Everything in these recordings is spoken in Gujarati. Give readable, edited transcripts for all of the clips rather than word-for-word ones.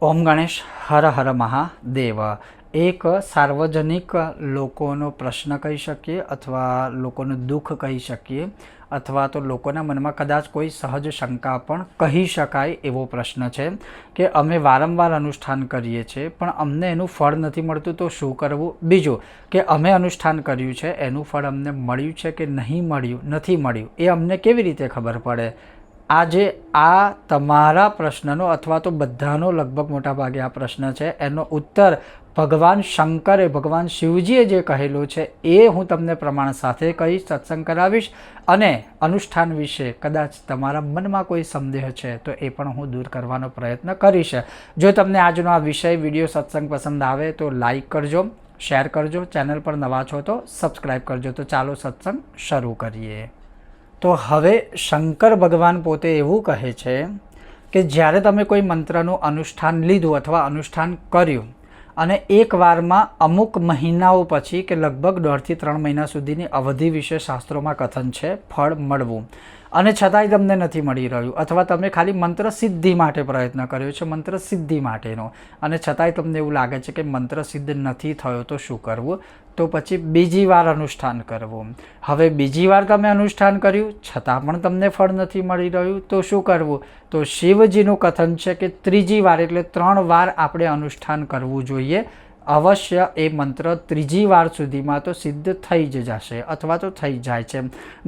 ઓમ ગણેશ હર હર મહાદેવ। એક સાર્વજનિક લોકોનો પ્રશ્ન કહી શકીએ અથવા લોકોનું દુઃખ કહી શકીએ અથવા તો લોકોના મનમાં કદાચ કોઈ સહજ શંકા પણ કહી શકાય એવો પ્રશ્ન છે કે અમે વારંવાર અનુષ્ઠાન કરીએ છીએ પણ અમને એનું ફળ નથી મળતું, તો શું કરવું? બીજું કે અમે અનુષ્ઠાન કર્યું છે એનું ફળ અમને મળ્યું છે કે નથી મળ્યું એ અમને કેવી રીતે ખબર પડે? આજે આ તમારા પ્રશ્નનો અથવા તો બધાનો લગભગ મોટા ભાગે આ પ્રશ્ન છે, એનો ઉત્તર ભગવાન શંકરે, ભગવાન શિવજીએ જે કહેલું છે એ હું તમને પ્રમાણ સાથે કહીશ, સત્સંગ કરાવીશ અને અનુષ્ઠાન વિશે કદાચ તમારા મનમાં કોઈ સંદેહ છે તો એ પણ હું દૂર કરવાનો પ્રયત્ન કરીશ। જો તમને આજનો આ વિષય, વિડીયો, સત્સંગ પસંદ આવે તો લાઈક કરજો, શેર કરજો, ચેનલ પર નવા છો તો સબસ્ક્રાઈબ કરજો। તો ચાલો સત્સંગ શરૂ કરીએ। તો હવે શંકર ભગવાન પોતે એવું કહે છે કે જ્યારે તમે કોઈ મંત્રનું અનુષ્ઠાન લીધું અથવા અનુષ્ઠાન કર્યું અને એક વારમાં અમુક મહિનાઓ પછી કે લગભગ 1.5 થી 3 મહિના સુધીની અવધિ વિશે શાસ્ત્રોમાં કથન છે, ફળ મળવું, અને છતાંય તમને નથી મળી રહ્યું અથવા તમે ખાલી મંત્ર સિદ્ધિ માટે પ્રયત્ન કર્યો છે, મંત્ર સિદ્ધિ માટેનો, અને છતાંય તમને એવું લાગે છે કે મંત્ર સિદ્ધ નથી થયો, તો શું કરવું? તો પછી બીજી વાર અનુષ્ઠાન કરવું। હવે બીજી વાર તમે અનુષ્ઠાન કર્યું છતાં પણ તમને ફળ નથી મળી રહ્યું, તો શું કરવું? તો શિવજીનું કથન છે કે ત્રીજી વાર એટલે 3 વાર આપણે અનુષ્ઠાન કરવું જોઈએ। અવશ્ય એ મંત્ર ત્રીજી વાર સુધીમાં તો સિદ્ધ થઈ જ જશે અથવા તો થઈ જાય છે।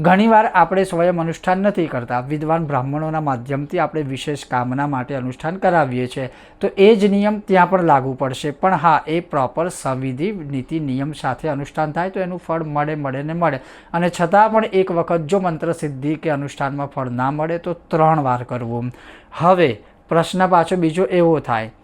ઘણીવાર આપણે સ્વયં અનુષ્ઠાન નથી કરતા, વિદ્વાન બ્રાહ્મણોના માધ્યમથી આપણે વિશેષ કામના માટે અનુષ્ઠાન કરાવીએ છીએ, તો એ જ નિયમ ત્યાં પણ લાગુ પડશે। પણ હા, એ પ્રોપર સંવિધિ નીતિ નિયમ સાથે અનુષ્ઠાન થાય તો એનું ફળ મળે, અને છતાં પણ એક વખત જો મંત્ર સિદ્ધિ કે અનુષ્ઠાનમાં ફળ ના મળે તો 3 વાર કરવું। હવે પ્રશ્ન પાછો બીજો એવો થાય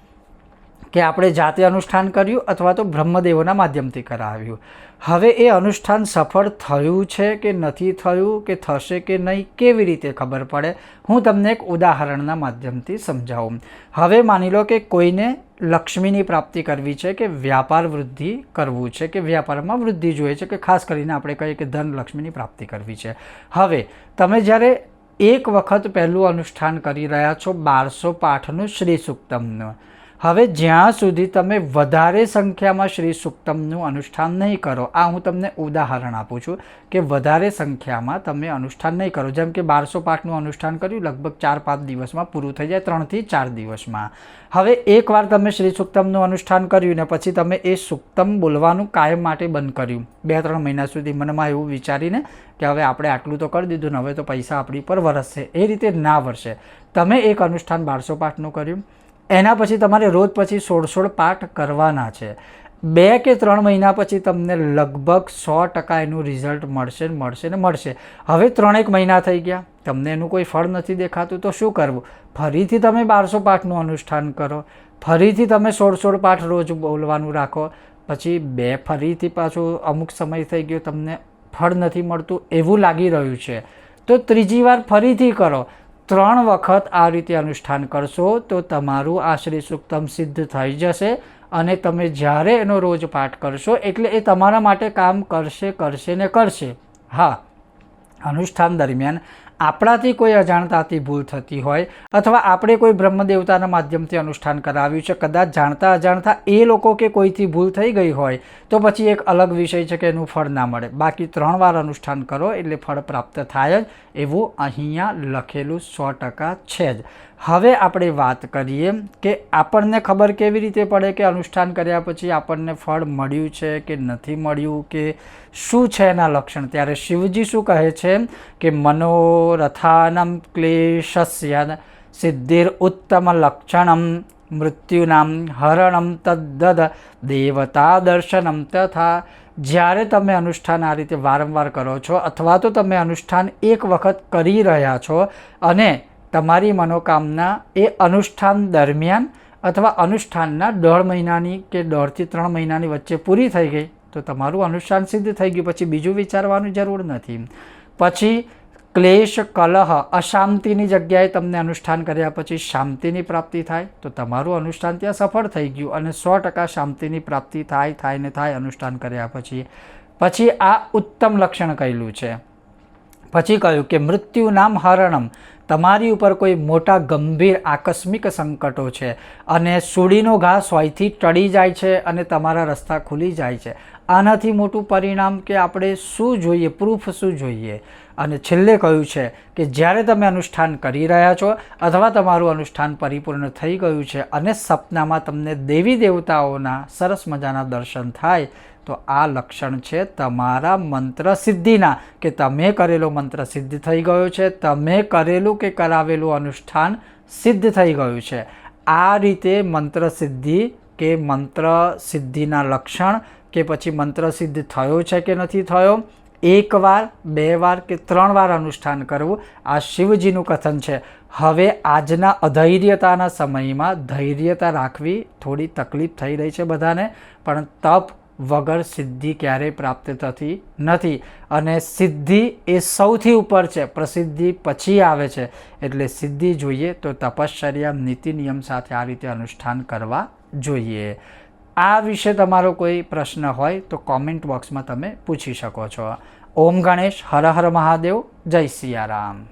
કે આપણે જાતે અનુષ્ઠાન કર્યું અથવા તો બ્રહ્મદેવોના માધ્યમથી કરાવ્યું। હવે એ અનુષ્ઠાન સફળ થયું છે કે નથી થયું, કે થશે કે નહીં, કેવી રીતે ખબર પડે? હું તમને એક ઉદાહરણના માધ્યમથી સમજાવું। હવે માની લો કે કોઈને લક્ષ્મીની પ્રાપ્તિ કરવી છે, કે વ્યાપાર વૃદ્ધિ કરવું છે, કે વ્યાપારમાં વૃદ્ધિ જોઈએ છે, કે ખાસ કરીને આપણે કહીએ કે ધન લક્ષ્મીની પ્રાપ્તિ કરવી છે। હવે તમે જ્યારે એક વખત પહેલું અનુષ્ઠાન કરી રહ્યા છો 1200 પાઠનું શ્રી સુક્તમનું, હવે જ્યાં સુધી તમે વધારે સંખ્યામાં શ્રી સુક્તમનું અનુષ્ઠાન નહીં કરો, આ હું તમને ઉદાહરણ આપું છું કે વધારે સંખ્યામાં તમે અનુષ્ઠાન નહીં કરો, જેમ કે 1200 પાઠનું અનુષ્ઠાન કર્યું લગભગ 4-5 દિવસમાં પૂરું થઈ જાય, 3 થી 4 દિવસમાં। હવે એકવાર તમે શ્રી સુક્તમનું અનુષ્ઠાન કર્યું ને પછી તમે એ સુક્તમ બોલવાનું કાયમ માટે બંધ કર્યું 2-3 મહિના સુધી, મનમાં એવું વિચારીને કે હવે આપણે આટલું તો કરી દીધું ને હવે તો પૈસા આપણી પર વરસશે, એ રીતે ના વરસે। તમે એક અનુષ્ઠાન 1200 પાઠનું કર્યું, એના પછી તમારે રોજ પછી 16 પાઠ કરવાના છે। 2 કે 3 મહિના પછી તમને લગભગ 100% એનું રિઝલ્ટ મળશે। હવે 3 મહિના થઈ ગયા, તમને એનું કોઈ ફળ નથી દેખાતું, તો શું કરવું? ફરીથી તમે 1200 પાઠનું અનુષ્ઠાન કરો, ફરીથી તમે 16 પાઠ રોજ બોલવાનું રાખો, પછી ફરીથી પાછું અમુક સમય થઈ ગયો, તમને ફળ નથી મળતું એવું લાગી રહ્યું છે, તો ત્રીજી વાર ફરીથી કરો। 3 વખત આ રીતે અનુષ્ઠાન કરશો તો તમારું આ શ્રી સુક્તમ સિદ્ધ થઈ જશે, અને તમે જ્યારે એનો રોજ પાઠ કરશો એટલે એ તમારા માટે કામ કરશે। હા, અનુષ્ઠાન દરમિયાન આપણાથી કોઈ અજાણતાથી ભૂલ થતી હોય અથવા આપણે કોઈ બ્રહ્મદેવતાના માધ્યમથી અનુષ્ઠાન કરાવ્યું છે, કદાચ જાણતા અજાણતા એ લોકો કે કોઈથી ભૂલ થઈ ગઈ હોય તો પછી એક અલગ વિષય છે કે એનું ફળ ના મળે, બાકી 3 વાર અનુષ્ઠાન કરો એટલે ફળ પ્રાપ્ત થાય જ, એવું અહીંયા લખેલું 100% છે જ। હવે આપણે વાત કરીએ કે આપણને ખબર કેવી રીતે પડે કે અનુષ્ઠાન કર્યા પછી આપણને ફળ મળ્યું છે કે નથી મળ્યું, કે શું છે એના લક્ષણ? ત્યારે શિવજી શું કહે છે કે મનોરથાનમ ક્લેશસ્ય સિદ્ધિર ઉત્તમ લક્ષણમ મૃત્યુનામ હરણમ તદ્દદ દેવતા દર્શનમ તથા। જ્યારે તમે અનુષ્ઠાન આ રીતે વારંવાર કરો છો અથવા તો તમે અનુષ્ઠાન એક વખત કરી રહ્યા છો અને તમારી મનોકામના એ અનુષ્ઠાન દરમિયાન અથવા અનુષ્ઠાનના 1.5 મહિનાની કે 1.5 થી 3 મહિનાની વચ્ચે પૂરી થઈ ગઈ તો તમારું અનુષ્ઠાન સિદ્ધ થઈ ગયું, પછી બીજું વિચારવાની જરૂર નથી। પછી ક્લેશ, કલહ, અશાંતિની જગ્યાએ તમને અનુષ્ઠાન કર્યા પછી શાંતિની પ્રાપ્તિ થાય તો તમારું અનુષ્ઠાન ત્યાં સફળ થઈ ગયું, અને 100% શાંતિની પ્રાપ્તિ થાય અનુષ્ઠાન કર્યા પછી આ ઉત્તમ લક્ષણ કહેલું છે। પછી કહ્યું કે મૃત્યુનામ હરણમ, તમારી ઉપર કોઈ મોટા ગંભીર આકસ્મિક સંકટો છે અને સૂડીનો ઘા સોયથી ટળી જાય છે અને તમારા રસ્તા ખુલી જાય છે, આનાથી મોટું પરિણામ કે આપણે શું જોઈએ, પ્રૂફ શું જોઈએ? અને છેલ્લે કહ્યું છે કે જ્યારે તમે અનુષ્ઠાન કરી રહ્યા છો અથવા તમારું અનુષ્ઠાન પરિપૂર્ણ થઈ ગયું છે અને સપનામાં તમને દેવી દેવતાઓના સરસ મજાના દર્શન થાય તો આ લક્ષણ છે તમારા મંત્ર સિદ્ધિના, કે તમે કરેલો મંત્ર સિદ્ધ થઈ ગયો છે, તમે કરેલું કે કરાવેલું અનુષ્ઠાન સિદ્ધ થઈ ગયું છે. આ રીતે મંત્ર સિદ્ધિ કે મંત્ર સિદ્ધિના લક્ષણ કે પછી મંત્ર સિદ્ધ થયો છે કે નથી થયો, એકવાર, 2 વાર કે 3 વાર અનુષ્ઠાન કરવું, આ શિવજીનું કથન છે. હવે આજના અધૈર્યતાના સમયમાં ધૈર્યતા રાખવી થોડી તકલીફ થઈ રહી છે બધાને, પણ તપ વગર સિદ્ધિ ક્યારેય પ્રાપ્ત થતી નથી અને સિદ્ધિ એ સૌથી ઉપર છે, પ્રસિદ્ધિ પછી આવે છે. એટલે સિદ્ધિ જોઈએ તો તપશ્ચર્યા નીતિ નિયમ સાથે આ રીતે અનુષ્ઠાન કરવા જોઈએ. આ વિશે તમારો કોઈ પ્રશ્ન હોય તો કોમેન્ટ બોક્સમાં તમે પૂછી શકો છો. ઓમ ગણેશ, હર હર મહાદેવ, જય સિયારામ.